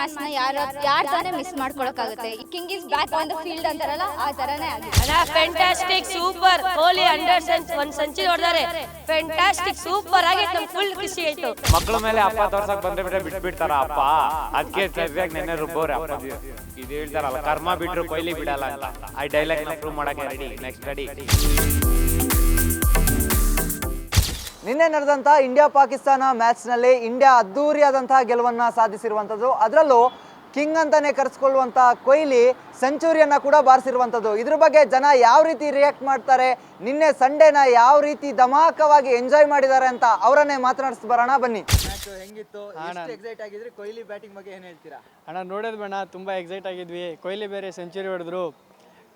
Match ನ ಯಾರು ತಾನೇ ಮಿಸ್ ಮಾಡ್ಕೊಳಕ್ಕಾಗುತ್ತೆ. King is back on the field ಅಂತಾರಲ್ಲ ಆ ತರನೇ ಆಗಿದೆ. ಫ್ಯಾಂಟಾಸ್ಟಿಕ್ ಸೂಪರ್ ಕೊಹ್ಲಿ ಅಂಡರ್ ಒಂದು ಸೆಂಚುರಿ ಹೊಡೆದಾರೆ. ಫ್ಯಾಂಟಾಸ್ಟಿಕ್ ಸೂಪರ್ ಆಗಿತ್ತು. ನಮ್ಗೆ ಫುಲ್ ಖುಷಿ ಆಯ್ತು. ಮಕ್ಕಳ ಮೇಲೆ ಅಪ್ಪ ತೋರ್ಸಕ್ ಬಂದ್ರೆ ಬಿಟ್ಬಿಡ್ತಾರ ಅಪ್ಪ. ಅದಕ್ಕೆ ಸರಿಯಾಗಿ ನೆನ್ನೆ ರುಬ್ಬೋರೆ ಅಪ್ಪ. ಇದು ಹೇಳ್ತಾರಲ್ಲ ಕರ್ಮ ಬಿಟ್ರು ಕೊಹ್ಲಿ ಬಿಡಲ್ಲ ಅಂತ. ಆ ಡೈಲಾಗ್ ನ ಪ್ರೂವ್ ಮಾಡಕ್ಕೆ ರೆಡಿ. Next ready. ನಿನ್ನೆ ನಡೆದಂಥ ಇಂಡಿಯಾ ಪಾಕಿಸ್ತಾನ ಮ್ಯಾಚ್ನಲ್ಲಿ ಇಂಡಿಯಾ ಅದ್ದೂರಿಯಾದಂತಹ ಗೆಲುವನ್ನು ಸಾಧಿಸಿರುವಂಥದ್ದು. ಅದರಲ್ಲೂ ಕಿಂಗ್ ಅಂತಲೇ ಕರೆಸ್ಕೊಳ್ಳುವಂಥ ಕೊಹ್ಲಿ ಸೆಂಚುರಿಯನ್ನು ಕೂಡ ಬಾರಿಸಿರುವಂಥದ್ದು. ಇದ್ರ ಬಗ್ಗೆ ಜನ ಯಾವ ರೀತಿ ರಿಯಾಕ್ಟ್ ಮಾಡ್ತಾರೆ, ನಿನ್ನೆ ಸಂಡೇನ ಯಾವ ರೀತಿ ಧಮಾಕವಾಗಿ ಎಂಜಾಯ್ ಮಾಡಿದ್ದಾರೆ ಅಂತ ಅವರನ್ನೇ ಮಾತನಾಡಿಸಿ ಬರೋಣ ಬನ್ನಿ. ಮ್ಯಾಚ್ ಹೆಂಗಿತ್ತು, ಎಷ್ಟು ಎಕ್ಸೈಟ್ ಆಗಿದ್ರಿ, ಕೊಹ್ಲಿ ಬ್ಯಾಟಿಂಗ್ ಬಗ್ಗೆ ಏನು ಹೇಳ್ತೀರಾ? ಅಣ್ಣ ನೋಡೋದು ಬೇಡ, ತುಂಬ ಎಕ್ಸೈಟ್ ಆಗಿದ್ವಿ. ಕೊಹ್ಲಿ ಬೇರೆ ಸೆಂಚುರಿ ಹೊಡೆದ್ರು,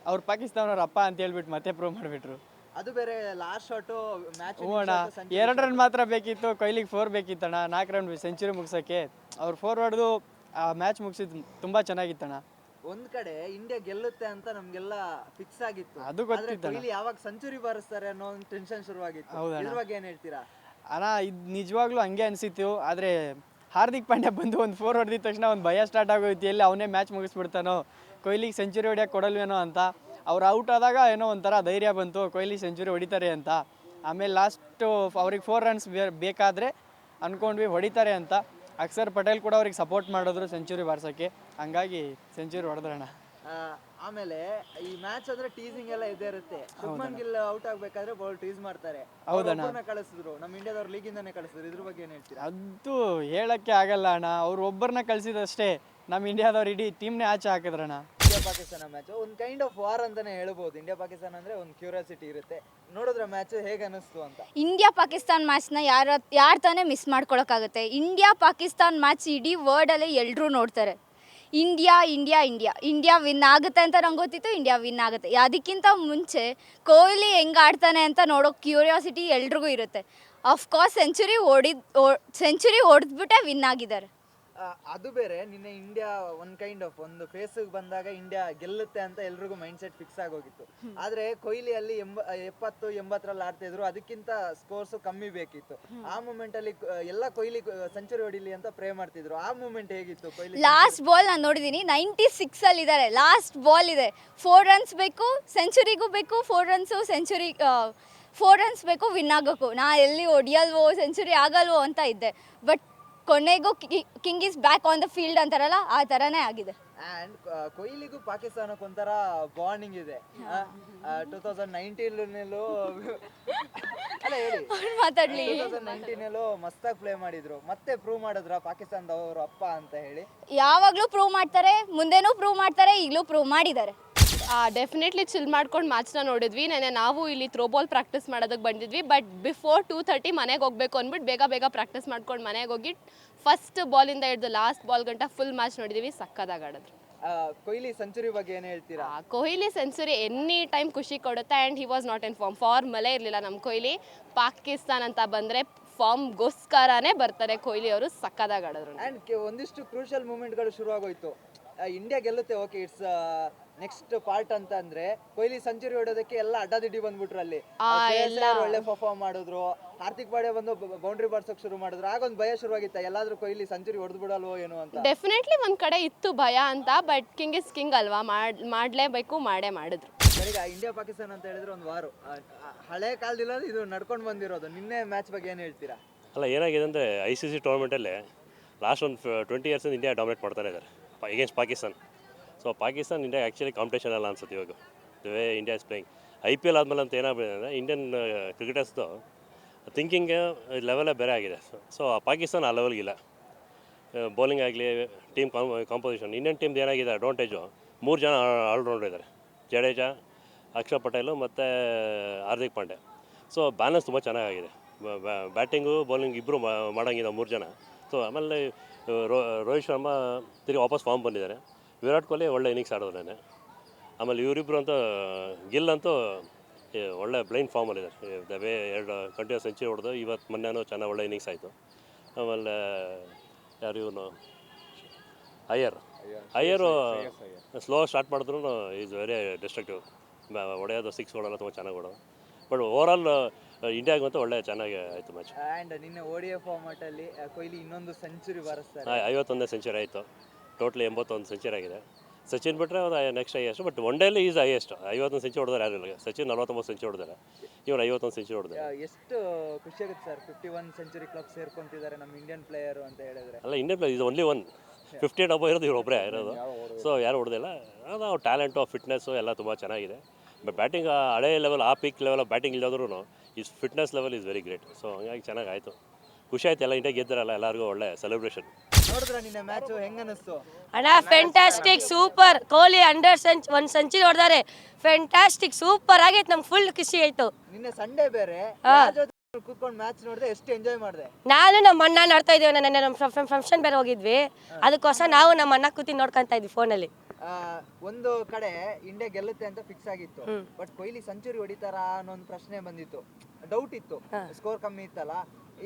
ಅವ್ರು ಪಾಕಿಸ್ತಾನವ್ರ ಅಪ್ಪ ಅಂತ ಹೇಳ್ಬಿಟ್ಟು ಮತ್ತೆ ಪ್ರೂವ್ ಮಾಡಿಬಿಟ್ರು. ಅದು ಬೇರೆ ಲಾಸ್ಟ್ ಶಾಟು ಮ್ಯಾಚ್. ಹ್ಞೂ ಅಣ್ಣ, 2 ರನ್ ಮಾತ್ರ ಬೇಕಿತ್ತು, ಕೊಹ್ಲಿಗೆ 4 ಬೇಕಿತ್ತಣ್ಣ. 4 ರನ್ ಸೆಂಚುರಿ ಮುಗಿಸೋಕ್ಕೆ ಅವ್ರು 4 ಹೊಡೆದು ಆ ಮ್ಯಾಚ್ ಮುಗಿಸಿದ್ದು ತುಂಬ ಚೆನ್ನಾಗಿತ್ತಣ್ಣ. ಒಂದ್ ಕಡೆ ಇಂಡಿಯಾ ಗೆಲ್ಲುತ್ತೆ ಅಂತ ನಮ್ಗೆಲ್ಲ ಫಿಕ್ಸ್ ಆಗಿತ್ತು. ಅದು ಗೊತ್ತಿತ್ತು. ಕೊಹ್ಲಿ ಯಾವಾಗ ಸೆಂಚುರಿ ಬಾರಿಸ್ತಾರೆ ಅನ್ನೋ ಒಂದು ಟೆನ್ಷನ್ ಶುರುವಾಗಿತ್ತು. ಇದ್ರ ಬಗ್ಗೆ ಏನ್ ಹೇಳ್ತೀರಾ? ಅಣ್ಣ ಇದು ನಿಜವಾಗ್ಲೂ ಹಂಗೆ ಅನಿಸಿತ್ತು. ಆದರೆ ಹಾರ್ದಿಕ್ ಪಾಂಡ್ಯ ಬಂದು ಒಂದು 4 ಹೊಡೆದಿದ ತಕ್ಷಣ ಒಂದು ಭಯ ಸ್ಟಾರ್ಟ್ ಆಗೋಯ್ತು, ಎಲ್ಲಿ ಅವನೇ ಮ್ಯಾಚ್ ಮುಗಿಸ್ಬಿಡ್ತಾನೋ, ಕೊಹ್ಲಿಗೆ ಸೆಂಚುರಿ ಹೊಡಿಯೋಕೆ ಕೊಡಲ್ವೇನೋ ಅಂತ. ಅವ್ರು ಔಟ್ ಆದಾಗ ಏನೋ ಒಂಥರ ಧೈರ್ಯ ಬಂತು, ಕೊಹ್ಲಿ ಸೆಂಚುರಿ ಹೊಡಿತಾರೆ ಅಂತ. ಆಮೇಲೆ ಲಾಸ್ಟು ಅವ್ರಿಗೆ 4 ರನ್ಸ್ ಬೇಕಾದರೆ ಅಂದ್ಕೊಂಡ್ವಿ ಹೊಡಿತಾರೆ ಅಂತ. ಅಕ್ಷರ್ ಪಟೇಲ್ ಕೂಡ ಅವ್ರಿಗೆ ಸಪೋರ್ಟ್ ಮಾಡಿದ್ರು ಸೆಂಚುರಿ ಬಾರ್ಸೋಕ್ಕೆ, ಹಂಗಾಗಿ ಸೆಂಚುರಿ ಹೊಡೆದ್ರಣ್ಣ. ಆಮೇಲೆ ಈ ಮ್ಯಾಚ್ ಅಂದ್ರೆ ಟೀಸಿಂಗ್ ಎಲ್ಲ ಇದೇ ಇರುತ್ತೆ. ಶುಭ್ಮನ್ ಗಿಲ್ ಔಟ್ ಆಗ್ಬೇಕಾದ್ರೆ ಬಾಲ್ ಟೀಸ್ ಮಾಡ್ತಾರೆ. ಹೌದಣ್ಣ, ಕಳಿಸಿದ್ರು, ನಮ್ಮ ಇಂಡಿಯಾದವ್ರು ಲೀಗ್ ಇಂದಾನೆ ಕಳಿಸಿದ್ರು. ಇದ್ರ ಬಗ್ಗೆ ಏನ್ ಹೇಳ್ತೀರಾ? ಅದು ಹೇಳಕ್ಕೆ ಆಗಲ್ಲ ಅಣ್ಣ. ಅವ್ರು ಒಬ್ಬರನ್ನ ಕಳಿಸಿದಷ್ಟೇ ನಮ್ಮ ಇಂಡಿಯಾದವ್ರು ಇಡೀ ಟೀಮ್ನೇ ಆಚೆ ಹಾಕಿದ್ರಣ್ಣ. ಇಂಡಿಯಾ ಪಾಕಿಸ್ತಾನ ಮ್ಯಾಚ್ ಒಂದು ಕೈಂಡ್ ಆಫ್ ವಾರ್ ಅಂತಾನೆ ಹೇಳ್ಬೋದು. ಇಂಡಿಯಾ ಪಾಕಿಸ್ತಾನ ಅಂದ್ರೆ ಒಂದು ಕ್ಯೂರಿಯಾಸಿಟಿ ಇರುತ್ತೆ. ನೋಡಿದ್ರೆ ಮ್ಯಾಚ್ ಹೇಗೆ ಅನಿಸ್ತು ಅಂತ. ಇಂಡಿಯಾ ಪಾಕಿಸ್ತಾನ್ ಮ್ಯಾಚ್ ನ ಯಾರು ತಾನೇ ಮಿಸ್ ಮಾಡ್ಕೊಳಕ್ಕಾಗುತ್ತೆ. ಇಂಡಿಯಾ ಪಾಕಿಸ್ತಾನ್ ಮ್ಯಾಚ್ ಇಡೀ ವರ್ಲ್ಡ್ ಅಲ್ಲಿ ಎಲ್ಲರೂ ನೋಡ್ತಾರೆ. India India India India win ಆಗುತ್ತೆ ಅಂತ ನಂಗೆ ಗೊತ್ತಿತ್ತು. ಇಂಡಿಯಾ ವಿನ್ ಆಗುತ್ತೆ. ಅದಕ್ಕಿಂತ ಮುಂಚೆ ಕೊಹ್ಲಿ ಹೆಂಗೆ ಆಡ್ತಾನೆ ಅಂತ ನೋಡೋ ಕ್ಯೂರಿಯಾಸಿಟಿ ಎಲ್ರಿಗೂ ಇರುತ್ತೆ. ಅಫ್ಕೋರ್ಸ್ ಸೆಂಚುರಿ ಹೊಡೆದ್ಬಿಟ್ಟೆ ವಿನ್ ಆಗಿದ್ದಾರೆ. ಅದು ಬೇರೆ, ನಿನ್ನೆ ಇಂಡಿಯಾ ಒಂದ್ ಕೈಂಡ್ ಆಫ್ ಒಂದು ಫೇಸ್ ಬಂದಾಗ ಇಂಡಿಯಾ ಗೆಲ್ಲುತ್ತೆ ಅಂತ ಎಲ್ರಿಗೂ ಮೈಂಡ್ ಸೆಟ್ ಫಿಕ್ಸ್ ಆಗೋಗಿತ್ತು. ಆದ್ರೆ ಕೊಹ್ಲಿ ಅಲ್ಲಿ 70-80 ಆಡ್ತಾ ಇದ್ರು. ಅದಕ್ಕಿಂತ ಸ್ಕೋರ್ಸ್ ಕಮ್ಮಿ ಬೇಕಿತ್ತು. ಆ ಮೂಮೆಂಟ್ ಅಲ್ಲಿ ಎಲ್ಲ ಕೊಹ್ಲಿ ಸೆಂಚುರಿ ಹೊಡಿಲಿ ಅಂತ ಪ್ರೇ ಮಾಡ್ತಿದ್ರು. ಆ ಮೂಮೆಂಟ್ ಹೇಗಿತ್ತು ಕೊಹ್ಲಿ? ಲಾಸ್ಟ್ ಬಾಲ್ ನಾನು ನೋಡಿದ್ದೀನಿ, 96 ಅಲ್ಲಿ ಇದ್ದಾರೆ. ಲಾಸ್ಟ್ ಬಾಲ್ ಇದೆ, 4 ರನ್ಸ್ ಬೇಕು, ಸೆಂಚುರಿಗೂ ಬೇಕು 4 ರನ್ಸು, 4 ರನ್ಸ್ ಬೇಕು ವಿನ್ ಆಗೋಕ್ಕೂ. ನಾ ಎಲ್ಲಿ ಹೊಡಿಯಲ್ವೋ, ಸೆಂಚುರಿ ಆಗಲ್ವೋ ಅಂತ ಇದ್ದೆ. ಬಟ್ ಕೊನೆಗೂ king is back on the field ಅಂತಾರಲ್ಲ ಆ ತರನೇ ಆಗಿದೆ. ಅಂಡ್ ಕೊಹ್ಲಿಗೂ ಪಾಕಿಸ್ತಾನಕ್ಕೆ ಒಂಥರ ಬಾಂಡಿಂಗ್ ಇದೆ. 2019 ಅಲ್ಲ ಹೇಳಿ, 2019 ಮಸ್ತಾಗಿ ಪ್ಲೇ ಮಾಡಿದ್ರು. ಮತ್ತೆ ಪ್ರೂವ್ ಮಾಡಿದ್ರ ಪಾಕಿಸ್ತಾನದವರು ಅಪ್ಪ ಅಂತ ಹೇಳಿ. ಯಾವಾಗಲೂ ಪ್ರೂವ್ ಮಾಡ್ತಾರೆ, ಮುಂದೆನೂ ಪ್ರೂವ್ ಮಾಡ್ತಾರೆ, ಈಗಲೂ ಪ್ರೂವ್ ಮಾಡಿದ್ದಾರೆ. ಡೆಫಿನೆಟ್ಲಿ ಚಿಲ್ ಮಾಡ್ಕೊಂಡು ಮ್ಯಾಚ್ನ ನೋಡಿದ್ವಿ. ನೆನೆ ನಾವು ಇಲ್ಲಿ ಥ್ರೋಬಾಲ್ ಪ್ರಾಕ್ಟೀಸ್ ಮಾಡೋದಕ್ಕೆ ಬಂದಿದ್ವಿ. ಬಟ್ ಬಿಫೋರ್ 2:30 ಮನೆಗೆ ಹೋಗಬೇಕು ಅಂದ್ಬಿಟ್ಟು ಬೇಗ ಪ್ರಾಕ್ಟೀಸ್ ಮಾಡ್ಕೊಂಡು ಮನೆಗೆ ಹೋಗಿ ಫಸ್ಟ್ ಬಾಲಿಂದ ಹಿಡಿದು ಲಾಸ್ಟ್ ಬಾಲ್ ಗಂಟ ಫುಲ್ ಮ್ಯಾಚ್ ನೋಡಿದ್ವಿ. ಸಕ್ಕದಾಗಿ ಆಡಿದ್ರು. ಕೊಹ್ಲಿ ಸೆಂಚುರಿ ಬಗ್ಗೆ ಏನು ಹೇಳ್ತೀರಾ? ಕೊಹ್ಲಿ ಸೆಂಚುರಿ ಎನಿ ಟೈಮ್ ಖುಷಿ ಕೊಡುತ್ತೆ. And he was not in ಫಾರ್ಮಲ್ಲೇ ಇರಲಿಲ್ಲ ನಮ್ಮ ಕೊಹ್ಲಿ. ಪಾಕಿಸ್ತಾನ ಅಂತ ಬಂದರೆ ಫಾರ್ಮ್ಗೋಸ್ಕರನೇ ಬರ್ತಾರೆ ಕೊಹ್ಲಿ ಅವರು. ಸಕ್ಕದಾಗಿ ಆಡಿದ್ರು. ಆ್ಯಂಡ್ ಒಂದಿಷ್ಟು ಕ್ರೂಷಿಯಲ್ ಮೂಮೆಂಟ್ಗಳು ಶುರು ಆಗೋಯ್ತು. ಇಂಡಿಯಾ ಗೆಲ್ಲುತ್ತೆ, ಓಕೆ, ಇಟ್ಸ್ ನೆಕ್ಸ್ಟ್ ಪಾರ್ಟ್ ಅಂತ ಅಂದ್ರೆ ಕೊಹ್ಲಿ ಸೆಂಚುರಿ ಹೊಡೋದಕ್ಕೆ ಎಲ್ಲ ಅಡ್ಡದಿಡ್ಡಿ ಬಂದ್ಬಿಟ್ರು. ಅಲ್ಲಿ ಒಳ್ಳೆ ಪರ್ಫಾರ್ಮ್ ಮಾಡಿದ್ರು. ಹಾರ್ದಿಕ್ ಪಾಂಡ್ಯ ಬಂದು ಬೌಂಡ್ರಿ ಬಾರ್ಸೋಕೆ ಶುರು ಮಾಡಿದ್ರು. ಆಗೊಂದು ಭಯ ಶುರುವಾಗಿತ್ತು, ಎಲ್ಲಾದ್ರೂ ಕೊಹ್ಲಿ ಸೆಂಚುರಿ ಹೊಡೆದು ಬಿಡಲ್ವೋ ಏನೋ ಅಂತ. ಡೆಫಿನೆಟ್ಲಿ ಒಂದ್ ಕಡೆ ಇತ್ತು ಭಯ ಅಂತ. ಬಟ್ ಕಿಂಗ್ ಇಸ್ ಕಿಂಗ್ ಅಲ್ವಾ, ಮಾಡಲೇಬೇಕು, ಮಾಡಿದ್ರು. ಈಗ ಇಂಡಿಯಾ ಪಾಕಿಸ್ತಾನ ಅಂತ ಹೇಳಿದ್ರೆ ಒಂದು ವಾರು ಹಳೆ ಕಾಲದಿಲ್ಲ, ಇದು ನಡ್ಕೊಂಡು ಬಂದಿರೋದು. ನಿನ್ನೆ ಮ್ಯಾಚ್ ಬಗ್ಗೆ ಏನು ಹೇಳ್ತೀರಾ? ಅಲ್ಲ, ಏನಾಗಿದೆ ಅಂದರೆ ICC ಟೂರ್ನಮೆಂಟಲ್ಲಿ ಲಾಸ್ಟ್ ಒಂದು 20 ಇಯರ್ಸಿಂದ ಇಂಡಿಯಾ ಡಾಮಿನೇಟ್ ಮಾಡ್ತಾನೆ ಇದ್ದಾರೆ against Pakistan. So Pakistan India actually competition ಅಲ್ಲ ಅನ್ಸುತ್ತೆ ಇವಾಗ, the way India is playing. IPL ಆದಮೇಲೆ ಅಂತ ಏನಾಗ್ಬಿಟ್ಟಿದೆ ಅಂದರೆ ಇಂಡಿಯನ್ ಕ್ರಿಕೆಟರ್ಸ್ದು ಥಿಂಕಿಂಗ್ ಲೆವೆಲೇ ಬೇರೆ ಆಗಿದೆ. ಸೊ ಪಾಕಿಸ್ತಾನ ಆ ಲೆವೆಲ್ಗಿಲ್ಲ. ಬೌಲಿಂಗ್ ಆಗಲಿ, ಟೀಮ್ ಕಾಂಪೋಸಿಷನ್. ಇಂಡಿಯನ್ ಟೀಮ್ದು ಏನಾಗಿದೆ ಅಡ್ವಾಂಟೇಜು, 3 ಜನ ಆಲ್ರೌಂಡರ್ ಇದ್ದಾರೆ. ಜಡೇಜಾ, ಅಕ್ಷರ್ ಪಟೇಲು ಮತ್ತು ಹಾರ್ದಿಕ್ ಪಾಂಡ್ಯ. ಸೊ ಬ್ಯಾಲೆನ್ಸ್ ತುಂಬ ಚೆನ್ನಾಗಿದೆ. ಬ್ಯಾಟಿಂಗು ಬೌಲಿಂಗ್ ಇಬ್ಬರು ಮಾಡೋಂಗಿದೆ 3 ಜನ. ಸೊ ಆಮೇಲೆ ರೋಹಿತ್ ಶರ್ಮಾ ತಿರುಗಿ ವಾಪಸ್ ಫಾರ್ಮ್ ಬಂದಿದ್ದಾರೆ. ವಿರಾಟ್ ಕೊಹ್ಲಿ ಒಳ್ಳೆ ಇನ್ನಿಂಗ್ಸ್ ಆಡೋದ್ರೇನೆ. ಆಮೇಲೆ ಇವರಿಬ್ಬರು ಅಂತೂ ಗಿಲ್ ಅಂತೂ ಒಳ್ಳೆ ಬ್ಲೈಂಡ್ ಫಾರ್ಮಲ್ಲಿದ್ದಾರೆ. ದ ವೇ 2 ಕಂಟಿನ್ಯೂಸ್ ಸೆಂಚುರಿ ಹೊಡೆದು ಇವತ್ತು ಮೊನ್ನೆನೂ ಚೆನ್ನಾಗಿ ಒಳ್ಳೆ ಇನ್ನಿಂಗ್ಸ್ ಆಯಿತು. ಆಮೇಲೆ ಯಾರು ಇವನು ಅಯ್ಯರು ಸ್ಲೋ ಸ್ಟಾರ್ಟ್ ಮಾಡಿದ್ರು ಈಸ್ ವೆರಿ ಡಿಸ್ಟ್ರಕ್ಟಿವ್. ಹೊಡೆಯೋದು 6 ಹೊಡೆಯೋಲ್ಲ, ತುಂಬ ಚೆನ್ನಾಗಿ ಹೊಡೋದು. ಬಟ್ ಓವರಾಲ್ ಇಂಡಿಯಾಗಂತೂ ಒಳ್ಳೆ ಚೆನ್ನಾಗಿ ಆಯಿತು ಮ್ಯಾಚ್. ಆ್ಯಂಡ್ ನಿನ್ನೆ ODI ಫಾರ್ಮ್ಯಾಟಲ್ಲಿ ಕೊಹ್ಲಿ ಇನ್ನೊಂದು ಸೆಂಚುರಿ ಬಾರಿಸ್ತಾರೆ. 51ನೇ ಸೆಂಚುರಿ ಆಯಿತು. ಟೋಟ್ಲಿ 81 ಸೆಂಚುರಿ ಆಗಿದೆ. ಸಚಿನ್ ಬಿಟ್ಟರೆ ಅವ್ರು ನೆಕ್ಸ್ಟ್ ಹೈಯೆಸ್ಟ್, ಬಟ್ ಒನ್ ಡೇಲಿ ಈಸ್ ಹೈಯೆಸ್ಟ್. 51 ಸೆಂಚುರಿ ಹೊಡೆದಾರೆ ಯಾರು ಇಲ್ಲ. ಸಚಿನ್ 49 ಸೆಂಚುರಿ ಹೊಡೆದಾರೆ, ಇವ್ರು 51 ಸೆಂಚುರಿ ಹೊಡೆದಾರೆ. ಎಷ್ಟು ಖುಷಿ ಆಗುತ್ತೆ ಸರ್ 51 ಸೆಂಚುರಿ ಕ್ಲಬ್ ಸೇರ್ಕೊಂತಿದ್ದಾರೆ ನಮ್ಮ ಇಂಡಿಯನ್ ಪ್ಲೇಯರು ಅಂತ ಹೇಳಿದ್ರೆ. ಅಲ್ಲ, ಇಂಡಿಯನ್ ಪ್ಲೇಯರ್ ಇದು ಒನ್ಲಿ ಒನ್ 50 ಡಬ್ಬ ಇರೋದು ಇವ್ರು ಒಬ್ಬರೇ ಇರೋದು. ಸೊ ಯಾರು ಹೊಡೆದಿಲ್ಲ. ಅದು ಅವ್ರ ಟ್ಯಾಲೆಂಟು, ಫಿಟ್ನೆಸ್ಸು ಎಲ್ಲ ತುಂಬ ಚೆನ್ನಾಗಿದೆ. ಬಟ್ ಬ್ಯಾಟಿಂಗ್ ಹಳೆ ಲೆವೆಲ್, ಆ ಪೀಕ್ ಲೆವೆಲ್ ಆಫ್ ಬ್ಯಾಟಿಂಗ್ ಇಲ್ಲದ್ರೂ is fitness level is very great. So ಹಂಗಾಗಿ ಚೆನ್ನಾಗಾಯಿತು, ಖುಷಿ ಆಯ್ತು. ಎಲ್ಲ ಇಂಡಿಯಾ ಗೆದ್ದಾರಲ್ಲ, ಎಲ್ಲರಿಗೂ ಒಳ್ಳೆ ಸೆಲೆಬ್ರೇಷನ್. ನೋಡಿದ್ರ ನಿನ್ನೆ ಮ್ಯಾಚ್ ಹೆಂಗ ಅನಿಸ್ತು? ಅಣ್ಣ ಫ್ಯಾಂಟಾಸ್ಟಿಕ್, ಸೂಪರ್. ಕೊಹ್ಲಿ 100 ಸೆಂಚುರಿ ಹೊಡೆದಾರೆ. ಫ್ಯಾಂಟಾಸ್ಟಿಕ್, ಸೂಪರ್ ಆಗೈತೆ. ನಮ್ಗೆ ಫುಲ್ ಖುಷಿ ಆಯ್ತು. ನಿನ್ನೆ ಸಂಡೇ ಬೇರೆ, ಕೂತ್ಕೊಂಡು ಮ್ಯಾಚ್ ನೋಡಿದೆ, ಎಷ್ಟು ಎಂಜಾಯ್ ಮಾಡಿದೆ? ನಾನು ನಮ್ಮ ಅಣ್ಣ ನೋಡ್ತಾ ಇದ್ದೀವಿ. ನೆನ್ನೆ ನಮ್ಮ ಫಂಕ್ಷನ್ ಬೇರೆ ಹೋಗಿದ್ವಿ, ಅದಕ್ಕೋಸ್ಕರ ನಾವು ನಮ್ಮ ಅಣ್ಣ ಕೂತಿ ನೋಡ್ಕೊಂತ ಇದ್ವಿ ಫೋನಲ್ಲಿ. ಒಂದು ಕಡೆ ಇಂಡಿಯಾ ಗೆಲ್ಲುತ್ತೆ ಅಂತ ಫಿಕ್ಸ್ ಆಗಿತ್ತು, ಬಟ್ ಕೊಹ್ಲಿ ಸೆಂಚುರಿ ಹೊಡಿತಾರ ಅನ್ನೋ ಒಂದು ಪ್ರಶ್ನೆ ಬಂದಿತ್ತು, ಡೌಟ್ ಇತ್ತು, ಸ್ಕೋರ್ ಕಮ್ಮಿ ಇತ್ತಲ್ಲ.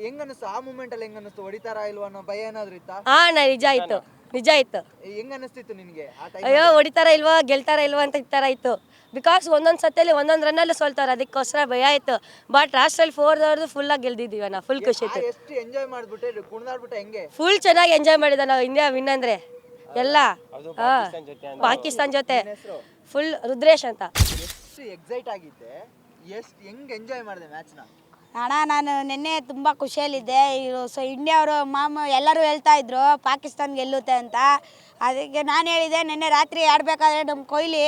ಹೆಂಗ ಅನಿಸ್ತು ಆ ಮೂಮೆಂಟ್ ಅಲ್ಲಿ? ಹೆಂಗ ಅನಿಸ್ತು? ಹೊಡಿತಾರ ಇಲ್ವಾ ಅನ್ನೋ ಭಯ ಏನಾದ್ರು ಇತ್ತಾ? ನಿಜ ಇತ್ತು. ಹೆಂಗ ಅನಿಸ್ತಿತ್ತು ನಿನ್ಗೆ ಆ ಟೈಮ್? ಅಯ್ಯೋ, ಹೊಡಿತಾರ ಇಲ್ವಾ, ಗೆಲ್ತಾರ ಇಲ್ವಾ ಅಂತ ಈ ಥರ ಇತ್ತು. ಬಿಕಾಸ್ ಒಂದೊಂದು ಸತಿಯಲ್ಲಿ ಒಂದೊಂದು ರನ್ನಲ್ಲೂ ಸೋಲ್ತಾರೆ, ಅದಕ್ಕೋಸ್ಕರ ಭಯ ಇತ್ತು. ಬಟ್ ಲಾಸ್ಟಲ್ಲಿ 4 ಫುಲ್ಲಾಗಿ ಗೆಲ್ದಿದ್ದೀವಿ ಅಣ್ಣ, ಫುಲ್ ಖುಷಿ ಇತ್ತು. ಎಷ್ಟು ಎಂಜಾಯ್ ಮಾಡ್ಬಿಟ್ಟೆ, ಕುಣಿದಾಡ್ಬಿಟ್ಟೆ ಹೆಂಗೆ? ಫುಲ್ ಚೆನ್ನಾಗಿ ಎಂಜಾಯ್ ಮಾಡಿದ ನಾವು. ಇಂಡಿಯಾ ವಿನ್ ಅಂದ್ರೆ ಎಲ್ಲ ಪಾಕಿಸ್ತಾನ್ ಜೊತೆ. ಫುಲ್ ರುದ್ರೇಶ್ ಅಂತ. ಎಷ್ಟು ಎಕ್ಸೈಟ್ ಆಗಿದ್ದೆ, ಹೆಂಗ್ ಎಂಜಾಯ್ ಮಾಡಿದೆ ಮ್ಯಾಚ್ನ? ಅಣ್ಣ ನಾನು ನಿನ್ನೆ ತುಂಬ ಖುಷಿಯಲ್ಲಿದ್ದೆ. ಇಂಡಿಯಾ ಅವರು ಎಲ್ಲರೂ ಹೇಳ್ತಾ ಇದ್ರು ಪಾಕಿಸ್ತಾನ ಗೆಲ್ಲುತ್ತೆ ಅಂತ. ಅದಕ್ಕೆ ನಾನು ಹೇಳಿದೆ, ನಿನ್ನೆ ರಾತ್ರಿ ಆಡಬೇಕಾದ್ರೆ ನಮ್ಮ ಕೊಹ್ಲಿ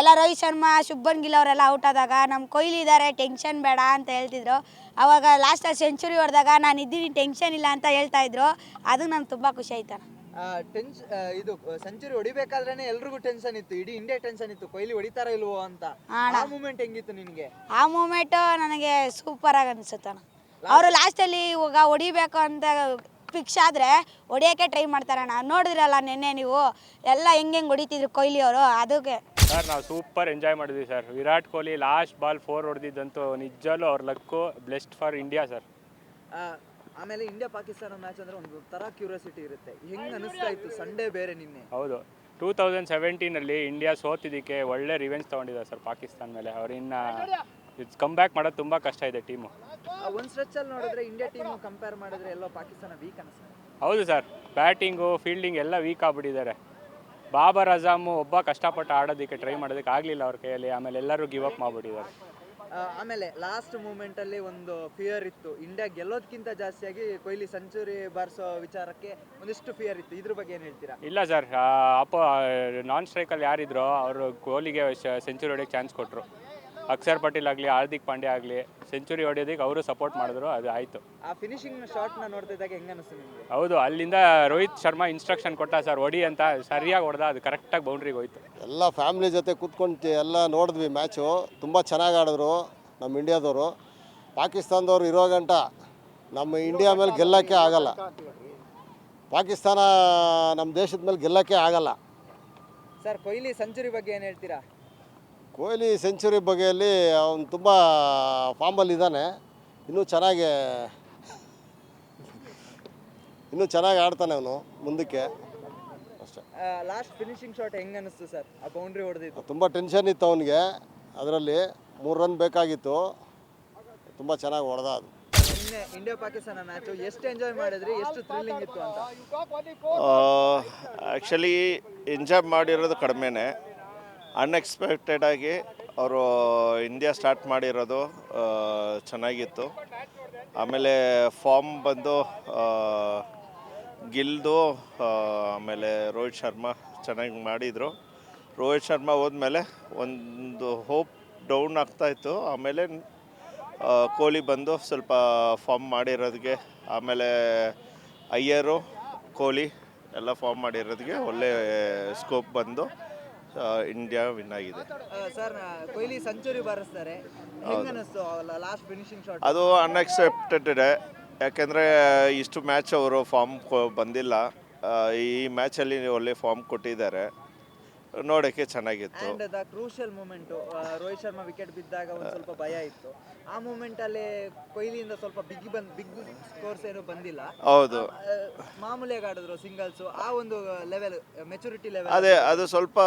ಎಲ್ಲ ರೋಹಿತ್ ಶರ್ಮಾ, ಶುಭ್ಮನ್ ಗಿಲ್ ಅವರೆಲ್ಲ ಔಟ್ ಆದಾಗ ನಮ್ಮ ಕೊಹ್ಲಿ ಇದ್ದಾರೆ, ಟೆನ್ಷನ್ ಬೇಡ ಅಂತ ಹೇಳ್ತಿದ್ರು. ಆವಾಗ ಲಾಸ್ಟಲ್ಲಿ ಸೆಂಚುರಿ ಹೊಡೆದಾಗ ನಾನು ಇದ್ದೀನಿ, ಟೆನ್ಷನ್ ಇಲ್ಲ ಅಂತ ಹೇಳ್ತಾ ಇದ್ರು. ಅದು ನಂಗೆ ತುಂಬ ಖುಷಿ ಆಯ್ತಣ್ಣ. ಇದು ಸೆಂಚುರಿ ಹೊಡಿಬೇಕಾದ್ರೆ ಎಲ್ರಿಗೂ ಟೆನ್ಷನ್ ಇತ್ತು, ಇಡೀ ಇಂಡಿಯಾ ಟೆನ್ಷನ್ ಇತ್ತು, ಕೊಹ್ಲಿ ಹೊಡಿತಾರ ಇಲ್ವೋ ಅಂತ. ಆ ಮೂಮೆಂಟ್ ಹೆಂಗಿತ್ತು ನಿನ್ಗೆ? ಆ ಮೂಮೆಂಟ್ ನನಗೆ ಸೂಪರ್ ಆಗಿ ಅನಿಸುತ್ತಣ್ಣ. ಅವರು ಲಾಸ್ಟಲ್ಲಿ ಇವಾಗ ಹೊಡಿಬೇಕು ಅಂತ ಫಿಕ್ಸ್ ಆದರೆ ಹೊಡಿಯೋಕ್ಕೆ ಟ್ರೈ ಮಾಡ್ತಾರಣ್ಣ. ನೋಡಿದ್ರಲ್ಲ ನಿನ್ನೆ ನೀವು ಎಲ್ಲ ಹೆಂಗೆ ಹೊಡಿತಿದ್ರು ಕೊಹ್ಲಿ ಅವರು. ಅದಕ್ಕೆ ಸರ್ ನಾವು ಸೂಪರ್ ಎಂಜಾಯ್ ಮಾಡಿದ್ವಿ sir. Virat Kohli last ball 4 ಹೊಡೆದಿದ್ದಂತೂ ನಿಜಲ್ಲೂ ಅವ್ರ luck, blessed for India sir. ಆಮೇಲೆ ಇಂಡಿಯಾ ಪಾಕಿಸ್ತಾನ ಮ್ಯಾಚ್ ಅಂದ್ರೆ ಒಂದು ತರ ಕ್ಯೂರಿಯಾಸಿಟಿ ಇರುತ್ತೆ. ಹೆಂಗ್ ಅನಿಸ್ತಾ ಇತ್ತು ಸಂಡೇ ಬೇರೆ ನಿನ್ನೆ? ಹೌದು, 2017 ಇಂಡಿಯಾ ಸೋತಿದ್ದಕ್ಕೆ ಒಳ್ಳೆ ರಿವೆಂಜ್ ತೊಗೊಂಡಿದ್ದಾರೆ ಸರ್ ಪಾಕಿಸ್ತಾನ ಮೇಲೆ. ಅವ್ರಿನ್ನ ಕಮ್ ಬ್ಯಾಕ್ ಮಾಡೋದು ತುಂಬ ಕಷ್ಟ ಇದೆ ಟೀಮು. ಒಂದು ಸ್ಟ್ರೆಚಲ್ಲಿ ನೋಡಿದ್ರೆ ಇಂಡಿಯಾ ಟೀಮು ಕಂಪೇರ್ ಮಾಡಿದ್ರೆ ಎಲ್ಲೋ ಪಾಕಿಸ್ತಾನ ವೀಕ್ ಅನಿಸ್ತದೆ. ಹೌದು ಸರ್, ಬ್ಯಾಟಿಂಗು ಫೀಲ್ಡಿಂಗ್ ಎಲ್ಲ ವೀಕ್ ಆಗಿಬಿಟ್ಟಿದ್ದಾರೆ. ಬಾಬರ್ ಅಜಾಮು ಒಬ್ಬ ಕಷ್ಟಪಟ್ಟು ಆಡೋದಕ್ಕೆ ಟ್ರೈ ಮಾಡೋದಕ್ಕೆ ಆಗಲಿಲ್ಲ ಅವ್ರ ಕೈಯಲ್ಲಿ. ಆಮೇಲೆ ಎಲ್ಲರೂ ಗಿವ್ ಅಪ್ ಮಾಡಿಬಿಟ್ಟಿದ್ದಾರೆ. ಆಮೇಲೆ ಲಾಸ್ಟ್ ಮೂಮೆಂಟ್ ಅಲ್ಲಿ ಒಂದು ಫಿಯರ್ ಇತ್ತು, ಇಂಡಿಯಾ ಗೆಲ್ಲೋದಕ್ಕಿಂತ ಜಾಸ್ತಿಯಾಗಿ ಕೊಹ್ಲಿ ಸೆಂಚುರಿ ಬಾರಿಸೋ ವಿಚಾರಕ್ಕೆ ಒಂದಿಷ್ಟು ಫಿಯರ್ ಇತ್ತು. ಇದ್ರ ಬಗ್ಗೆ ಏನು ಹೇಳ್ತೀರಾ? ಇಲ್ಲ ಸರ್, ನಾನ್ ಸ್ಟ್ರೈಕಲ್ಲಿ ಯಾರಿದ್ರೋ ಅವರು ಕೊಹ್ಲಿಗೆ ಸೆಂಚುರಿ ಹೊಡೆಯೋಕ್ಕೆ ಚಾನ್ಸ್ ಕೊಟ್ಟರು. ಅಕ್ಷರ್ ಪಟೇಲ್ ಆಗಲಿ, ಹಾರ್ದಿಕ್ ಪಾಂಡ್ಯ ಆಗಲಿ ಸೆಂಚುರಿ ಹೊಡೆಯೋದಕ್ಕೆ ಅವರು ಸಪೋರ್ಟ್ ಮಾಡಿದ್ರು, ಅದು ಆಯಿತು. ಆ ಫಿನಿಶಿಂಗ್ ಶಾಟ್ನ ನೋಡ್ತಿದ್ದಾಗ ಹೆಂಗೆ ಅನಿಸ್ತು ನಿಮಗೆ? ಹೌದು, ಅಲ್ಲಿಂದ ರೋಹಿತ್ ಶರ್ಮಾ ಇನ್ಸ್ಟ್ರಕ್ಷನ್ ಕೊಟ್ಟ ಸರ್ ಹೊಡಿ ಅಂತ, ಸರಿಯಾಗಿ ಹೊಡೆದ, ಅದು ಕರೆಕ್ಟಾಗಿ ಬೌಂಡ್ರಿಗೆ ಹೋಯ್ತು. ಎಲ್ಲ ಫ್ಯಾಮಿಲಿ ಜೊತೆ ಕೂತ್ಕೊಂಡು ಎಲ್ಲ ನೋಡಿದ್ವಿ ಮ್ಯಾಚು. ತುಂಬ ಚೆನ್ನಾಗಿ ಆಡಿದ್ರು ನಮ್ಮ ಇಂಡಿಯಾದವರು. ಪಾಕಿಸ್ತಾನದವ್ರು ಇರೋ ಗಂಟ ನಮ್ಮ ಇಂಡಿಯಾ ಮೇಲೆ ಗೆಲ್ಲೋಕ್ಕೆ ಆಗಲ್ಲ. ಪಾಕಿಸ್ತಾನ ನಮ್ಮ ದೇಶದ ಮೇಲೆ ಗೆಲ್ಲೋಕ್ಕೆ ಆಗಲ್ಲ. ಸರ್ ಕೊಹ್ಲಿ ಸೆಂಚುರಿ ಬಗ್ಗೆ ಏನು ಹೇಳ್ತೀರಾ? ಕೊಹ್ಲಿ ಸೆಂಚುರಿ ಬಗ್ಗೆಯಲ್ಲಿ ಅವನು ತುಂಬ ಫಾರ್ಮಲ್ಲಿದ್ದಾನೆ. ಇನ್ನೂ ಚೆನ್ನಾಗಿ ಆಡ್ತಾನೆ ಅವನು ಮುಂದಕ್ಕೆ ಅಷ್ಟೇ. ಲಾಸ್ಟ್ ಫಿನಿಶಿಂಗ್ ಶಾಟ್ ಹೆಂಗೆ ಅನಿಸ್ತು ಸರ್? ಆ ಬೌಂಡ್ರಿ ಹೊಡೆದಿದ್ದು ತುಂಬ ಟೆನ್ಷನ್ ಇತ್ತು ಅವನಿಗೆ. ಅದರಲ್ಲಿ 3 ರನ್ ಬೇಕಾಗಿತ್ತು, ತುಂಬ ಚೆನ್ನಾಗಿ ಹೊಡೆದ. ಅದು ನಿನ್ನೆ ಇಂಡಿಯಾ ಪಾಕಿಸ್ತಾನ ಮ್ಯಾಚು ಎಷ್ಟು ಎಂಜಾಯ್ ಮಾಡಿದ್ರಿ, ಎಷ್ಟು ಥ್ರಿಲ್ಲಿಂಗ್ ಇತ್ತು ಅಂತ? ಆ್ಯಕ್ಚುಲಿ ಎಂಜಾಯ್ ಮಾಡಿರೋದು ಕಡಿಮೆನೇ. ಅನ್ಎಕ್ಸ್ಪೆಕ್ಟೆಡ್ ಆಗಿ ಅವರು ಇಂಡಿಯಾ ಸ್ಟಾರ್ಟ್ ಮಾಡಿರೋದು ಚೆನ್ನಾಗಿತ್ತು. ಆಮೇಲೆ ಫಾರ್ಮ್ ಬಂದು ಗಿಲ್ದು, ಆಮೇಲೆ ರೋಹಿತ್ ಶರ್ಮಾ ಚೆನ್ನಾಗಿ ಮಾಡಿದರು. ರೋಹಿತ್ ಶರ್ಮಾ ಹೋದ್ಮೇಲೆ ಒಂದು ಹೋಪ್ ಡೌನ್ ಆಗ್ತಾಯಿತ್ತು. ಆಮೇಲೆ ಕೊಹ್ಲಿ ಬಂದು ಸ್ವಲ್ಪ ಫಾರ್ಮ್ ಮಾಡಿರೋದಕ್ಕೆ, ಆಮೇಲೆ ಅಯ್ಯರು, ಕೊಹ್ಲಿ ಎಲ್ಲ ಫಾರ್ಮ್ ಮಾಡಿರೋದಕ್ಕೆ ಒಳ್ಳೆ ಸ್ಕೋಪ್ ಬಂದು ಇಂಡಿಯಾ ವಿನ್ ಆಗಿದೆ. ಸರ್ ಕೊಹ್ಲಿ ಸೆಂಚುರಿ ಬಾರಿಸ್ತಾರೆ, ಹೆಂಗೆ ಅನಿಸ್ತು ಲಾಸ್ಟ್ ಫಿನಿಶಿಂಗ್ ಶಾಟ್? ಅದು ಅನ್ಎಕ್ಸೆಪ್ಟೆಡ್ ಇದೆ, ಯಾಕೆಂದರೆ ಇಷ್ಟು ಮ್ಯಾಚ್ ಅವರು ಫಾರ್ಮ್ ಬಂದಿಲ್ಲ. ಈ ಮ್ಯಾಚಲ್ಲಿ ಒಳ್ಳೆ ಫಾರ್ಮ್ ಕೊಟ್ಟಿದ್ದಾರೆ, ನೋಡೋಕ್ಕೆ ಚೆನ್ನಾಗಿತ್ತು. And the crucial moment, Rohit Sharma wicket ಬಿದ್ದಾಗ ಒಂದು ಸ್ವಲ್ಪ ಭಯ ಇತ್ತು. ಆ ಮೂಮೆಂಟಲ್ಲಿ ಕೊಹ್ಲಿಯಿಂದ ಸ್ವಲ್ಪ ಬಿಗ್ ಸ್ಕೋರ್ಸ್ ಏನು ಬಂದಿಲ್ಲ. ಹೌದು, ಮಾಮೂಲಿಯಾಗಿ ಆಡಿದ್ರು ಸಿಂಗಲ್ಸು. ಆ ಒಂದು ಲೆವೆಲ್ ಮೆಚುರಿಟಿ ಲೆವೆಲ್ ಅದು ಸ್ವಲ್ಪ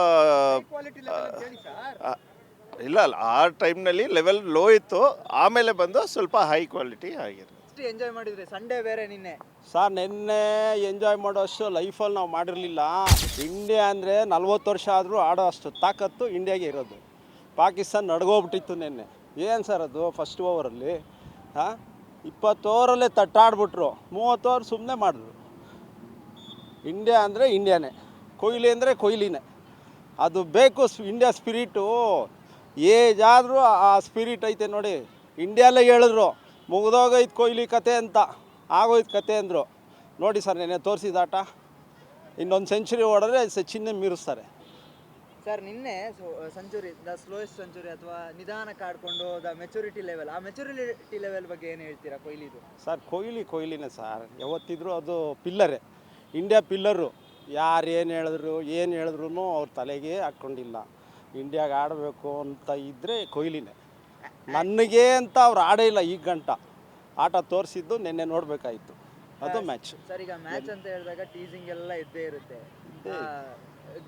ಇಲ್ಲ ಆ ಟೈಮ್ನಲ್ಲಿ ಲೆವೆಲ್ ಲೋ ಇತ್ತು, ಆಮೇಲೆ ಬಂದು ಸ್ವಲ್ಪ ಹೈ ಕ್ವಾಲಿಟಿ ಆಗಿರುತ್ತೆ. ಎಷ್ಟು ಎಂಜಾಯ್ ಮಾಡಿದ್ರಿ ಸಂಡೇ ಬೇರೆ ನಿನ್ನೆ? ಸರ್ ನಿನ್ನೆ ಎಂಜಾಯ್ ಮಾಡೋ ಅಷ್ಟು ಲೈಫಲ್ಲಿ ನಾವು ಮಾಡಿರಲಿಲ್ಲ. ಇಂಡಿಯಾ ಅಂದರೆ 40 ವರ್ಷ ಆದರೂ ಆಡೋ ಅಷ್ಟು ತಾಕತ್ತು ಇಂಡಿಯಾಗೆ ಇರೋದು. ಪಾಕಿಸ್ತಾನ ನಡ್ಗೋಗ್ಬಿಟ್ಟಿತ್ತು ನಿನ್ನೆ. ಏನು ಸರ್ ಅದು ಫಸ್ಟ್ ಓವರಲ್ಲಿ 20 ಓವರಲ್ಲೇ ತಟ್ಟಾಡ್ಬಿಟ್ರು, 30 ಓವರ್ ಸುಮ್ಮನೆ ಮಾಡಿದ್ರು. ಇಂಡಿಯಾ ಅಂದರೆ ಇಂಡಿಯಾನೇ, ಕೊಹ್ಲಿ ಅಂದರೆ ಕೊಹ್ಲಿನೇ. ಅದು ಬೇಕು ಇಂಡಿಯಾ ಸ್ಪಿರಿಟು. ಏಜ್ ಆದರೂ ಆ ಸ್ಪಿರಿಟ್ ಐತೆ ನೋಡಿ. ಇಂಡಿಯಾಲೇ ಹೇಳಿದ್ರು ಮುಗ್ದೋಗೈತೆ ಕೊಹ್ಲಿ ಕತೆ ಅಂತ, ಆಗೋಯ್ತು ಕತೆ ಅಂದರು. ನೋಡಿ ಸರ್ ನೆನ್ನೆ ತೋರಿಸಿದಾಟ, ಇನ್ನೊಂದು ಸೆಂಚುರಿ ಹೊಡೆದ್ರೆ ಸಚಿನ್ನೇ ಮೀರಿಸ್ತಾರೆ. ಸರ್ ನಿನ್ನೆ ಸೆಂಚುರಿ, ದ ಸ್ಲೋಯೆಸ್ಟ್ ಸೆಂಚುರಿ ಅಥವಾ ನಿಧಾನಕ್ಕೆ ಆಡ್ಕೊಂಡು ದ ಮೆಚುರಿಟಿ ಲೆವೆಲ್, ಆ ಮೆಚುರಿಟಿ ಲೆವೆಲ್ ಬಗ್ಗೆ ಏನು ಹೇಳ್ತೀರಾ ಕೊಹ್ಲಿದು? ಸರ್ ಕೊಹ್ಲಿನೇ ಸರ್, ಯಾವತ್ತಿದ್ರು ಅದು ಪಿಲ್ಲರೇ, ಇಂಡಿಯಾ ಪಿಲ್ಲರು. ಯಾರು ಏನು ಹೇಳಿದ್ರು ಅವ್ರ ತಲೆಗೆ ಹಾಕ್ಕೊಂಡಿಲ್ಲ. ಇಂಡಿಯಾಗೆ ಆಡಬೇಕು ಅಂತ ಇದ್ದರೆ ಕೊಹ್ಲಿನೇ. ನನಗೆ ಅಂತ ಅವ್ರು ಆಡೇ ಇಲ್ಲ ಈಗ ಗಂಟ. ಆಟ ತೋರಿಸಿದ್ದು ನಿನ್ನೆ ನೋಡಬೇಕಾಯಿತು, ಅದು ಮ್ಯಾಚ್. ಸರ್ ಈಗ ಮ್ಯಾಚ್ ಅಂತ ಹೇಳಿದಾಗ ಟೀಸಿಂಗ್ ಎಲ್ಲ ಇದ್ದೇ ಇರುತ್ತೆ.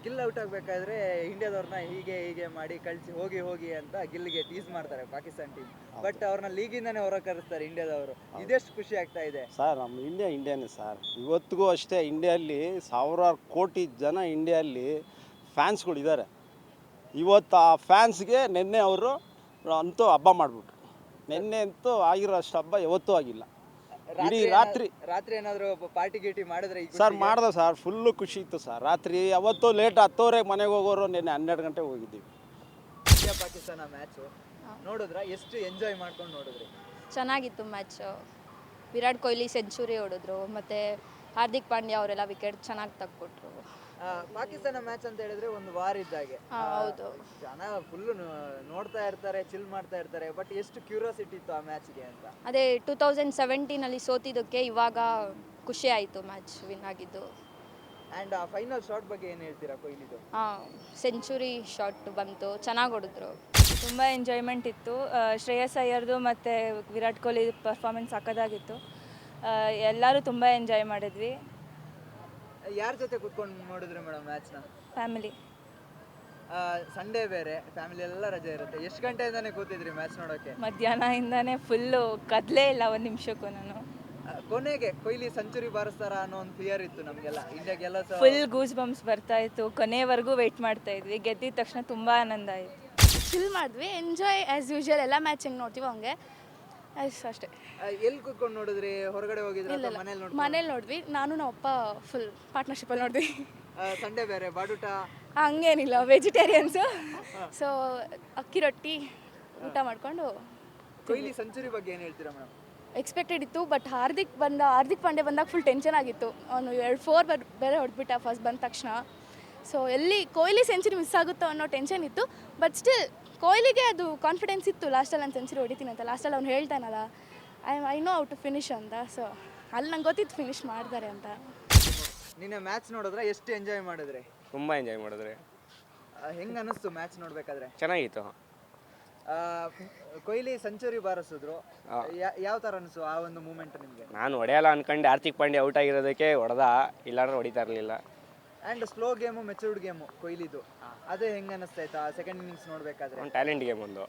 ಗಿಲ್ ಔಟ್ ಆಗಬೇಕಾದ್ರೆ ಇಂಡಿಯಾದವ್ರನ್ನ ಹೀಗೆ ಮಾಡಿ ಕಳಿಸಿ ಹೋಗಿ ಅಂತ ಗಿಲ್ಗೆ ಟೀಸ್ ಮಾಡ್ತಾರೆ ಪಾಕಿಸ್ತಾನ ಟೀಮ್. ಬಟ್ ಅವ್ರನ್ನ ಲೀಗಿಂದಾನೇ ಹೊರಗೆ ಕರೆಸ್ತಾರೆ ಇಂಡಿಯಾದವರು. ಇದೆಷ್ಟು ಖುಷಿ ಆಗ್ತಾ ಇದೆ ಸರ್. ನಮ್ಮ ಇಂಡಿಯಾನೇ ಸರ್, ಇವತ್ತಿಗೂ ಅಷ್ಟೇ. ಇಂಡಿಯಲ್ಲಿ ಸಾವಿರಾರು ಕೋಟಿ ಜನ ಇಂಡಿಯಲ್ಲಿ ಫ್ಯಾನ್ಸ್ಗಳಿದ್ದಾರೆ. ಇವತ್ತು ಆ ಫ್ಯಾನ್ಸ್ಗೆ ನಿನ್ನೆ ಅವರು ಅಂತೂ ಹಬ್ಬ ಮಾಡಿಬಿಟ್ರು. ನಿನ್ನೆ ಅಂತೂ ಆಗಿರೋ ಅಷ್ಟು ಹಬ್ಬ ಯಾವತ್ತೂ ಆಗಿಲ್ಲ. ಇಡೀ ರಾತ್ರಿ ಏನಾದರೂ ಪಾರ್ಟಿ ಗೀಟಿ ಮಾಡಿದ್ರೆ ಸರ್ ಮಾಡ್ದೆ ಸರ್, ಫುಲ್ಲು ಖುಷಿ ಇತ್ತು ಸರ್. ರಾತ್ರಿ ಅವತ್ತು ಲೇಟ್ 10:30 ಮನೆಗೆ ಹೋಗೋರು, ನಿನ್ನೆ 12 ಗಂಟೆಗೆ ಹೋಗಿದ್ದೀವಿ. ಇಂಡಿಯಾ ಪಾಕಿಸ್ತಾನ ಮ್ಯಾಚು ನೋಡಿದ್ರ? ಎಷ್ಟು ಎಂಜಾಯ್ ಮಾಡ್ಕೊಂಡು ನೋಡಿದ್ರಿ? ಚೆನ್ನಾಗಿತ್ತು ಮ್ಯಾಚು. ವಿರಾಟ್ ಕೊಹ್ಲಿ ಸೆಂಚುರಿ ಹೊಡೆದ್ರು, ಮತ್ತು ಹಾರ್ದಿಕ್ ಪಾಂಡ್ಯ ಅವರೆಲ್ಲ ವಿಕೆಟ್ ಚೆನ್ನಾಗಿ ತಕ್ಕೊಟ್ರು. ಪಾಕಿಸ್ತಾನ ಮ್ಯಾಚ್ ಅಂತ ಹೇಳಿದ್ರೆ ಒಂದು ವಾರ ಇದ್ದಾಗೆ. ಹೌದು, ಜನ ಫುಲ್ಲು ನೋಡ್ತಾ ಇರ್ತಾರೆ, ಚಿಲ್ ಮಾಡ್ತಾ ಇರ್ತಾರೆ. ಬಟ್ ಎಷ್ಟು ಕ್ಯೂರಿಯಾಸಿಟಿ ಇತ್ತು ಆ ಮ್ಯಾಚ್ಗೆ ಅಂತ. ಅದೇ 2017 ಸೋತಿದ್ದಕ್ಕೆ ಇವಾಗ ಖುಷಿ ಆಯಿತು ಮ್ಯಾಚ್ ವಿನ್ ಆಗಿದ್ದು. ಆ್ಯಂಡ್ ಆ ಫೈನಲ್ ಶಾಟ್ ಬಗ್ಗೆ ಏನು ಹೇಳ್ತೀರಾ ಕೊಹ್ಲಿದು? ಸೆಂಚುರಿ ಶಾಟ್ ಬಂತು, ಚೆನ್ನಾಗಿ ಹೊಡೆದ್ರು. ತುಂಬ ಎಂಜಾಯ್ಮೆಂಟ್ ಇತ್ತು. ಶ್ರೇಯಸ್ ಅಯ್ಯರ್ದು ಮತ್ತು ವಿರಾಟ್ ಕೊಹ್ಲಿ ಪರ್ಫಾರ್ಮೆನ್ಸ್ ಸಕ್ಕತ್ತಾಗಿತ್ತು. ಎಲ್ಲರೂ ತುಂಬ ಎಂಜಾಯ್ ಮಾಡಿದ್ವಿ. ಯಾರ ಜೊತೆ ಕೂತ್ಕೊಂಡು ನೋಡಿದ್ರಿ ಮೇಡಮ್ ಮ್ಯಾಚ್ನ? ಫ್ಯಾಮಿಲಿ. ಸಂಡೇ ಬೇರೆ, ಫ್ಯಾಮಿಲಿ ಎಲ್ಲ ರಜೆ ಇರುತ್ತೆ. ಎಷ್ಟು ಗಂಟೆಯಿಂದಾನೆ ಕೂತಿದ್ರಿ ಮ್ಯಾಚ್ ನೋಡೋಕ್ಕೆ? ಮಧ್ಯಾಹ್ನದಿಂದಾನೇ ಫುಲ್ಲು ಕದಲೇ ಇಲ್ಲ ಒಂದು ನಿಮಿಷಕ್ಕೂ ನಾನು. ಕೊನೆಗೆ ಕೊಹ್ಲಿ ಸೆಂಚುರಿ ಬಾರಿಸ್ತಾರ ಅನ್ನೋ ಒಂದು ಫಿಯರ್ ಇತ್ತು ನಮಗೆಲ್ಲ, ಇಂಡಿಯಾಗೆಲ್ಲ. ಫುಲ್ ಗೂಸ್ ಬಂಪ್ಸ್ ಬರ್ತಾ ಇತ್ತು. ಕೊನೆವರೆಗೂ ವೆಯ್ಟ್ ಮಾಡ್ತಾ ಇದ್ವಿ. ಗೆದ್ದಿದ ತಕ್ಷಣ ತುಂಬ ಆನಂದ ಆಯಿತು. ಚಿಲ್ ಮಾಡಿದ್ವಿ, ಎಂಜಾಯ್ ಆ್ಯಸ್ ಯೂಶುವಲ್. ಎಲ್ಲ ಮ್ಯಾಚ್ ಹೆಂಗೆ ನೋಡ್ತೀವಿ ಹಂಗೆ ಅಷ್ಟೇ. ಎಲ್ಲಿ ಕೂತ್ಕೊಂಡು ನೋಡಿದ್ರಿ? ಹೊರಗಡೆ ಹೋಗಿದ್ರೆ ಮನೇಲಿ ನೋಡಿದ್ವಿ. ನಾನು ನಮ್ಮ ಅಪ್ಪ ಫುಲ್ ಪಾರ್ಟ್ನರ್ಶಿಪ್ಪಲ್ಲಿ ನೋಡಿದ್ವಿ. ಸಂಡೇ ಬೇರೆ ಬಾಡೂಟ ಹಂಗೇನಿಲ್ಲ, ವೆಜಿಟೇರಿಯನ್ಸು. ಸೊ ಅಕ್ಕಿ ರೊಟ್ಟಿ ಊಟ ಮಾಡಿಕೊಂಡು. ಕೊಹ್ಲಿ ಸೆಂಚುರಿ ಬಗ್ಗೆ ಏನು ಹೇಳ್ತೀರಾ ಮೇಡಮ್? ಎಕ್ಸ್ಪೆಕ್ಟೆಡ್ ಇತ್ತು, ಬಟ್ ಹಾರ್ದಿಕ್ ಪಾಂಡ್ಯ ಬಂದಾಗ ಫುಲ್ ಟೆನ್ಷನ್ ಆಗಿತ್ತು. ಅವನು 2-4 ಬೇರೆ ಹೊಡೆದ್ಬಿಟ್ಟ ಫಸ್ಟ್ ಬಂದ ತಕ್ಷಣ. ಸೊ ಎಲ್ಲಿ ಕೊಹ್ಲಿ ಸೆಂಚುರಿ ಮಿಸ್ ಆಗುತ್ತೋ ಅನ್ನೋ ಟೆನ್ಷನ್ ಇತ್ತು. ಬಟ್ ಸ್ಟಿಲ್ ಕೊಹ್ಲಿಗೆ ಅದು ಕಾನ್ಫಿಡೆನ್ಸ್ ಇತ್ತು, ಲಾಸ್ಟಲ್ಲಿ ನಾನು ಸೆಂಚುರಿ ಹೊಡಿತೀನಿ ಅಂತ. ಲಾಸ್ಟಲ್ಲಿ ಅವ್ನು ಹೇಳ್ತಾನಲ್ಲ, I know how to finish ಅಂತ. ಸೊ ಅಲ್ಲಿ ನಂಗೆ ಗೊತ್ತಿತ್ತು ಫಿನಿಶ್ ಮಾಡ್ತಾರೆ ಅಂತ. ನಿನ್ನೆ ಮ್ಯಾಚ್ ನೋಡಿದ್ರೆ ಎಷ್ಟು ಎಂಜಾಯ್ ಮಾಡಿದ್ರಿ? ತುಂಬ ಎಂಜಾಯ್ ಮಾಡಿದ್ರೆ. ಹೆಂಗೆ ಅನ್ನಿಸ್ತು ಮ್ಯಾಚ್ ನೋಡ್ಬೇಕಾದ್ರೆ? ಚೆನ್ನಾಗಿತ್ತು. ಕೊಹ್ಲಿ ಸೆಂಚುರಿ ಬಾರಿಸಿದ್ರು, ಯಾವ ಥರ ಅನಿಸ್ತು ಆ ಒಂದು ಮೂಮೆಂಟ್ ನಿಮಗೆ? ನಾನು ಹೊಡೆಯಲ್ಲ ಅನ್ಕೊಂಡು ಹಾರ್ದಿಕ್ ಪಾಂಡ್ಯ ಔಟ್ ಆಗಿರೋದಕ್ಕೆ ಹೊಡೆದ, ಇಲ್ಲಾಂದ್ರೆ ಹೊಡಿತಾ ಇರಲಿಲ್ಲ. And slow game, matured game ಕೊಹ್ಲಿದು, ಅದೇ ಹೆಂಗೆ ಅನ್ನಿಸ್ತಾಯ್ತಾ ಸೆಕೆಂಡ್ ಇನ್ನಿಂಗ್ಸ್ ನೋಡಬೇಕಾದ್ರೆ? ಒಂದು ಟ್ಯಾಲೆಂಟ್ ಗೇಮ್ ಒಂದು.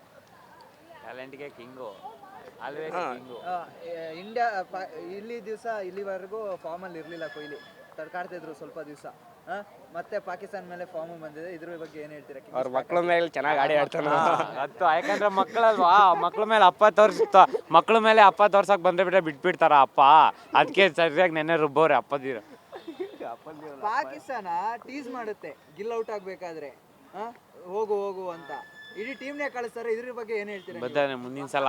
ಟ್ಯಾಲೆಂಟ್ಗೆ ಕಿಂಗು, ಆಲ್ವೇಸ್ ಕಿಂಗು. ಇಂಡಿಯಾ ಇಲ್ಲಿವರೆಗೂ ಫಾರ್ಮಲ್ಲಿ ಇರಲಿಲ್ಲ ಕೊಹ್ಲಿ, ತಡ್ಕಾಡ್ತಿದ್ರು ಸ್ವಲ್ಪ ದಿವಸ. ಮತ್ತೆ ಪಾಕಿಸ್ತಾನ ಮೇಲೆ ಫಾರ್ಮ್ ಬಂದಿದೆ, ಇದ್ರ ಬಗ್ಗೆ ಏನು ಹೇಳ್ತೀರಾ? ಅವ್ರ ಮಕ್ಳ ಮೇಲೆ ಚೆನ್ನಾಗಿ ಆಡಿ ಆಡ್ತಾನೆ. ಯಾಕಂದ್ರೆ ಮಕ್ಕಳಲ್ವಾ, ಮಕ್ಳ ಮೇಲೆ ಮಕ್ಳ ಮೇಲೆ ಅಪ್ಪ ತೋರ್ಸಕ್ ಬಂದ್ರೆ ಬಿಟ್ಬಿಡ್ತಾರ ಅಪ್ಪ. ಅದಕ್ಕೆ ಸರಿಯಾಗಿ ನೆನ್ನೆ ರುಬ್ಬೋರೆ ಅಪ್ಪದಿರ. ಪಾಕಿಸ್ತಾನ ಟೀಸ್ ಮಾಡುತ್ತೆ ಗಿಲ್ ಔಟ್ ಆಗ್ಬೇಕಾದ್ರೆ, ಹೋಗು ಅಂತ ಇಡೀ ಟೀಮ್ನೇ ಕಳಿಸ್ತಾರೆ. ಇದ್ರ ಬಗ್ಗೆ ಏನು ಹೇಳ್ತೀರಾ? ಬರ್ತಾನೆ ಮುಂದಿನ ಸಲ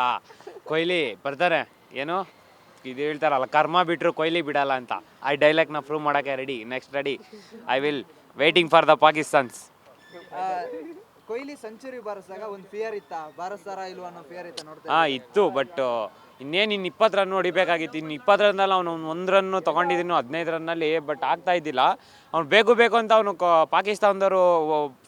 ಕೊಹ್ಲಿ ಬರ್ತಾರೆ. ಏನು ಇದು ಹೇಳ್ತಾರಲ್ಲ, ಕರ್ಮ ಬಿಟ್ರು ಕೊಹ್ಲಿ ಬಿಡಲ್ಲ ಅಂತ. ಆ ಡೈಲಾಗ್ನ ಪ್ರೂವ್ ಮಾಡೋಕ್ಕೆ ready, next ready. I will waiting for the Pakistans. Kohli century ಬಾರಿಸಿದಾಗ ಒಂದು ಫಿಯರ್ ಇತ್ತಾ, ಬಾರಿಸ್ತಾರ ಇಲ್ವಾ ಅನ್ನೋ ಫಿಯರ್ ಇತ್ತಾ? ನೋಡ್ತಾ ಇತ್ತು, ಬಟ್ ಇನ್ನೇನು 20 ರನ್ ಹೊಡಿಬೇಕಾಗಿತ್ತು. 20 ರನ್ನಲ್ಲಿ ಅವನು 1 ರನ್ನು ತೊಗೊಂಡಿದ್ದೀನಿ 15 ರನ್ನಲ್ಲಿ, ಬಟ್ ಆಗ್ತಾ ಇದ್ದಿಲ್ಲ. ಅವ್ನು ಬೇಕು ಅಂತ ಅವನು ಪಾಕಿಸ್ತಾನದವರು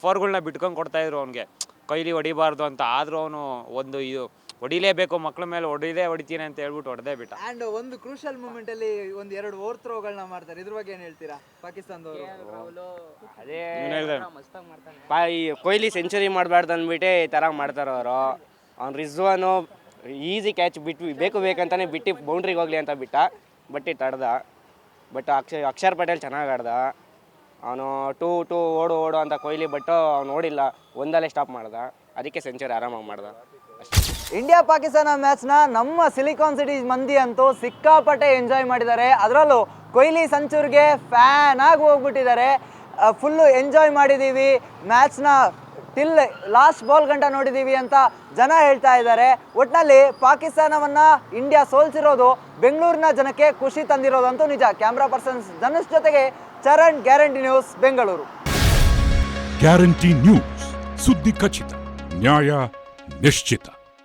4ಗಳನ್ನ ಬಿಟ್ಕೊಂಡು ಕೊಡ್ತಾಯಿದ್ರು ಅವ್ನಿಗೆ, ಕೊಹ್ಲಿ ಹೊಡಿಬಾರ್ದು ಅಂತ. ಆದರೂ ಅವನು ಇದು ಹೊಡಿಲೇಬೇಕು, ಮಕ್ಳ ಮೇಲೆ ಹೊಡಿತೀನಿ ಅಂತ ಹೇಳ್ಬಿಟ್ಟು ಹೊಡೆದೇ ಬಿಟ್ಟ. ಆ್ಯಂಡ್ ಒಂದು ಕ್ರೂಷಲ್ ಮೂಮೆಂಟ್ ಅಲ್ಲಿ 1-2 ಓವರ್ ಥ್ರೋಗಳನ್ನ ಮಾಡ್ತಾರೆ. ಇದ್ರ ಬಗ್ಗೆ ಏನು ಹೇಳ್ತೀರಾ ಪಾಕಿಸ್ತಾನದವರು? ಅದೇ ಕೊಹ್ಲಿ ಸೆಂಚುರಿ ಮಾಡಬಾರ್ದು ಅಂದ್ಬಿಟ್ಟು ಈ ಥರ ಮಾಡ್ತಾರೆ ಅವರು. ಅವ್ನು ರಿಜ್ವಾನು ಈಸಿ ಕ್ಯಾಚ್ ಬಿಟ್ಟು ಬೇಕಂತಾನೆ ಬಿಟ್ಟು ಬೌಂಡ್ರಿಗೆ ಹೋಗಲಿ ಅಂತ ಬಿಟ್ಟ, ಬಟ್ ತಡ್ದ. ಬಟ್ ಅಕ್ಷರ್ ಪಟೇಲ್ ಚೆನ್ನಾಗಿ ಆಡ್ದ. ಅವನು ಟೂ ಓಡು ಅಂತ ಕೊಹ್ಲಿ, ಬಟ್ ಅವ್ನು ನೋಡಿಲ್ಲ, ಒಂದಲ್ಲೇ ಸ್ಟಾಪ್ ಮಾಡ್ದ, ಅದಕ್ಕೆ ಸೆಂಚುರಿ ಆರಾಮಾಗಿ ಮಾಡ್ದ ಅಷ್ಟೇ. ಇಂಡಿಯಾ ಪಾಕಿಸ್ತಾನ ಮ್ಯಾಚ್ನ ನಮ್ಮ ಸಿಲಿಕಾನ್ ಸಿಟಿ ಮಂದಿ ಅಂತೂ ಸಿಕ್ಕಾಪಟ್ಟೆ ಎಂಜಾಯ್ ಮಾಡಿದ್ದಾರೆ. ಅದರಲ್ಲೂ ಕೊಹ್ಲಿ ಸೆಂಚುರಿಗೆ ಫ್ಯಾನ್ ಆಗಿ ಹೋಗ್ಬಿಟ್ಟಿದ್ದಾರೆ. ಫುಲ್ಲು ಎಂಜಾಯ್ ಮಾಡಿದ್ದೀವಿ, ಮ್ಯಾಚ್ನ ಟಿಲ್ ಲಾಸ್ಟ್ ಬಾಲ್ ಗಂಟ ನೋಡಿದ್ದೀವಿ ಅಂತ ಜನ ಹೇಳ್ತಾ ಇದ್ದಾರೆ. ಒಟ್ಟಿನಲ್ಲಿ ಪಾಕಿಸ್ತಾನವನ್ನು ಇಂಡಿಯಾ ಸೋಲ್ಸಿರೋದು ಬೆಂಗಳೂರಿನ ಜನಕ್ಕೆ ಖುಷಿ ತಂದಿರೋದಂತೂ ನಿಜ. ಕ್ಯಾಮ್ರಾ ಪರ್ಸನ್ಸ್ ಧನುಷ್ ಜೊತೆಗೆ Charan, guarantee news, Bengaluru. Guarantee news, ಸುದ್ದಿ ಖಚಿತ, ನ್ಯಾಯ ನಿಶ್ಚಿತ.